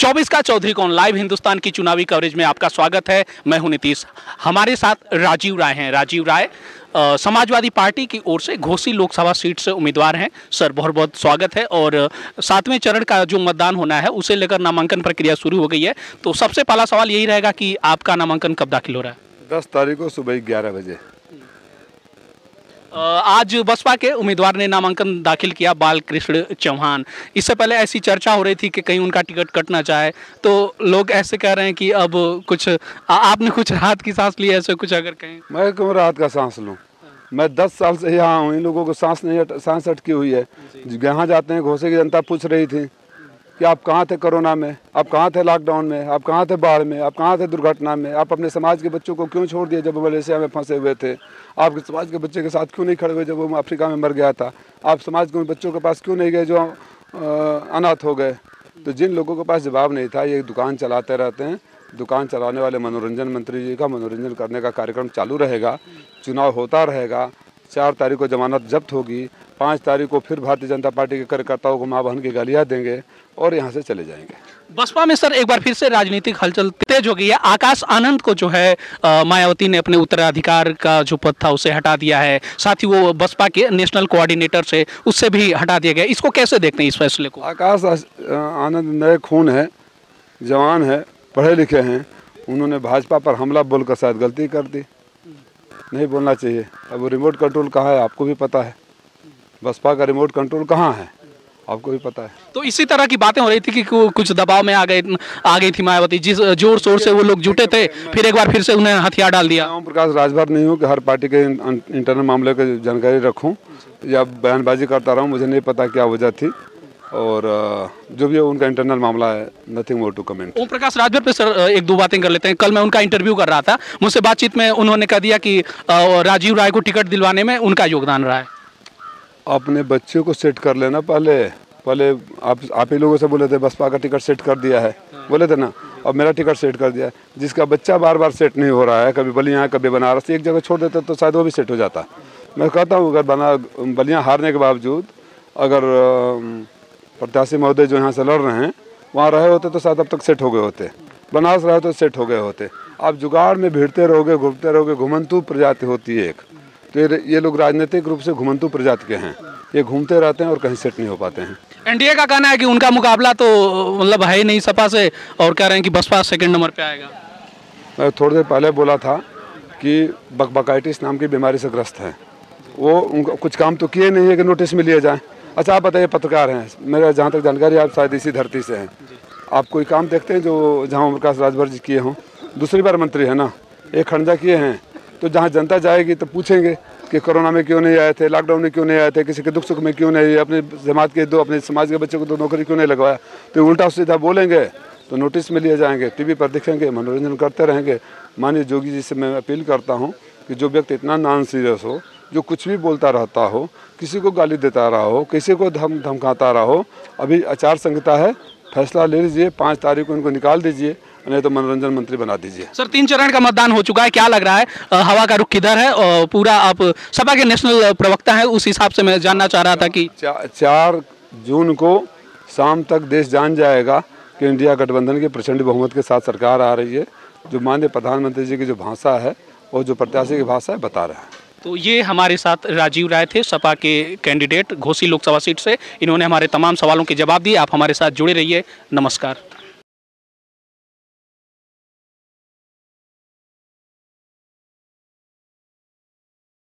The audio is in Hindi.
24 का चौधरी कौन लाइव हिंदुस्तान की चुनावी कवरेज में आपका स्वागत है। मैं हूं नीतीश, हमारे साथ राजीव राय हैं। राजीव राय समाजवादी पार्टी की ओर से घोसी लोकसभा सीट से उम्मीदवार हैं। सर बहुत बहुत स्वागत है। और 7वें चरण का जो मतदान होना है उसे लेकर नामांकन प्रक्रिया शुरू हो गई है। तो सबसे पहला सवाल यही रहेगा कि आपका नामांकन कब दाखिल हो रहा है? 10 तारीख को सुबह 11 बजे। आज बसपा के उम्मीदवार ने नामांकन दाखिल किया, बालकृष्ण चौहान। इससे पहले ऐसी चर्चा हो रही थी कि कहीं उनका टिकट कट ना जाए, तो लोग ऐसे कह रहे हैं कि अब कुछ आपने कुछ राहत की सांस ली, ऐसे कुछ अगर कहें। मैं क्यों राहत का सांस लूं? मैं 10 साल से यहाँ हूँ, इन लोगों को सांस अटकी हुई है। जहाँ जाते हैं घोसे की जनता पूछ रही थी कि आप कहाँ थे कोरोना में, आप कहाँ थे लॉकडाउन में, आप कहाँ थे बाढ़ में, आप कहाँ थे दुर्घटना में, आप अपने समाज के बच्चों को क्यों छोड़ दिए जब वो मलेशिया में फंसे हुए थे, आपके समाज के बच्चे के साथ क्यों नहीं खड़े हुए जब वो अफ्रीका में मर गया था, आप समाज के बच्चों के पास क्यों नहीं गए जो अनाथ हो गए। तो जिन लोगों के पास जवाब नहीं था, ये दुकान चलाते रहते हैं। दुकान चलाने वाले मनोरंजन मंत्री जी का मनोरंजन करने का कार्यक्रम चालू रहेगा। चुनाव होता रहेगा। 4 तारीख को जमानत जब्त होगी। 5 तारीख को फिर भारतीय जनता पार्टी के कार्यकर्ताओं को मां बहन की गालियां देंगे और यहाँ से चले जाएंगे। बसपा में सर एक बार फिर से राजनीतिक हलचल तेज हो गई है। आकाश आनंद को जो है मायावती ने अपने उत्तराधिकार का जो पद था उसे हटा दिया है। साथ ही वो बसपा के नेशनल कोऑर्डिनेटर से उससे भी हटा दिया गया। इसको कैसे देखते हैं इस फैसले को? आकाश आनंद नए खून है, जवान है, पढ़े लिखे हैं। उन्होंने भाजपा पर हमला बोलकर शायद गलती कर दी, नहीं बोलना चाहिए। अब वो रिमोट कंट्रोल कहाँ है आपको भी पता है। बसपा का रिमोट कंट्रोल कहाँ है आपको भी पता है। तो इसी तरह की बातें हो रही थी कि कुछ दबाव में आ गई थी मायावती, जिस जोर शोर से वो लोग जुटे थे, फिर एक बार फिर से उन्हें हथियार डाल दिया। ओम प्रकाश राजभर नहीं हूँ कि हर पार्टी के इंटरनल मामले की जानकारी रखूँ या बयानबाजी करता रहूँ। मुझे नहीं पता क्या वजह थी और जो भी उनका इंटरनल मामला है, nothing more to comment. Om Prakash Rajbhar पे सर एक दो बातें कर लेते हैं। कल मैं उनका इंटरव्यू कर रहा था, मुझसे बातचीत में उन्होंने कह दिया कि राजीव राय को टिकट दिलवाने में उनका योगदान रहा है। अपने बच्चों को सेट कर लेना पहले आप ही लोगों से बोले थे बसपा का टिकट सेट कर दिया है, बोले थे ना। अब मेरा टिकट सेट कर दिया है। जिसका बच्चा बार बार सेट नहीं हो रहा है, कभी बलिया कभी बनारस, एक जगह छोड़ देते तो शायद वो भी सेट हो जाता। मैं कहता हूँ अगर बलिया हारने के बावजूद अगर प्रत्याशी महोदय जो यहाँ से लड़ रहे हैं वहाँ रहे होते तो शायद अब तक सेट हो गए होते। बनारस रहे तो सेट हो गए होते। आप जुगाड़ में भिड़ते रहोगे, घूमते रहोगे। घुमंतु प्रजाति होती है एक, तो ये लोग राजनीतिक रूप से घुमंतु प्रजाति के हैं। ये घूमते रहते हैं और कहीं सेट नहीं हो पाते हैं। एनडीए का कहना है कि उनका मुकाबला तो मतलब है ही नहीं सपा से, और कह रहे हैं कि बसपा सेकंड नंबर पे आएगा। मैं थोड़ी देर पहले बोला था कि बकबकाइटिस नाम की बीमारी से ग्रस्त है। वो उनका कुछ काम तो किए नहीं है कि नोटिस में लिए जाएँ। अच्छा आप बताइए, पत्रकार हैं, मेरा जहाँ तक जानकारी आप शायद इसी धरती से हैं। आप कोई काम देखते हैं जो जहाँ ओम प्रकाश राजभर जी किए हों? दूसरी बार मंत्री है ना, एक खंडा किए हैं। तो जहाँ जनता जाएगी तो पूछेंगे कि कोरोना में क्यों नहीं आए थे, लॉकडाउन में क्यों नहीं आए थे, किसी के दुख सुख में क्यों नहीं, अपने समाज के बच्चों को 2 नौकरी क्यों नहीं लगवाया। तो उल्टा सीधा बोलेंगे तो नोटिस में लिए जाएंगे, टीवी पर दिखेंगे, मनोरंजन करते रहेंगे। माननीय जोगी जी से मैं अपील करता हूँ कि जो व्यक्ति इतना नॉन सीरियस हो, जो कुछ भी बोलता रहता हो, किसी को गाली देता रहा हो, किसी को धमकाता रहा हो, अभी आचार संहिता है, फैसला ले लीजिए। 5 तारीख को इनको निकाल दीजिए, नहीं तो मनोरंजन मंत्री बना दीजिए। सर 3 चरण का मतदान हो चुका है, क्या लग रहा है हवा का रुख किधर है? और पूरा आप सपा के नेशनल प्रवक्ता है, उस हिसाब से मैं जानना चाह रहा था कि 4 जून को शाम तक देश जान जाएगा कि इंडिया गठबंधन के प्रचंड बहुमत के साथ सरकार आ रही है। जो माननीय प्रधानमंत्री जी की जो भाषा है और जो प्रत्याशी की भाषा है बता रहा है। तो ये हमारे साथ राजीव राय थे, सपा के कैंडिडेट घोसी लोकसभा सीट से। इन्होंने हमारे तमाम सवालों के जवाब दिए। आप हमारे साथ जुड़े रहिए। नमस्कार।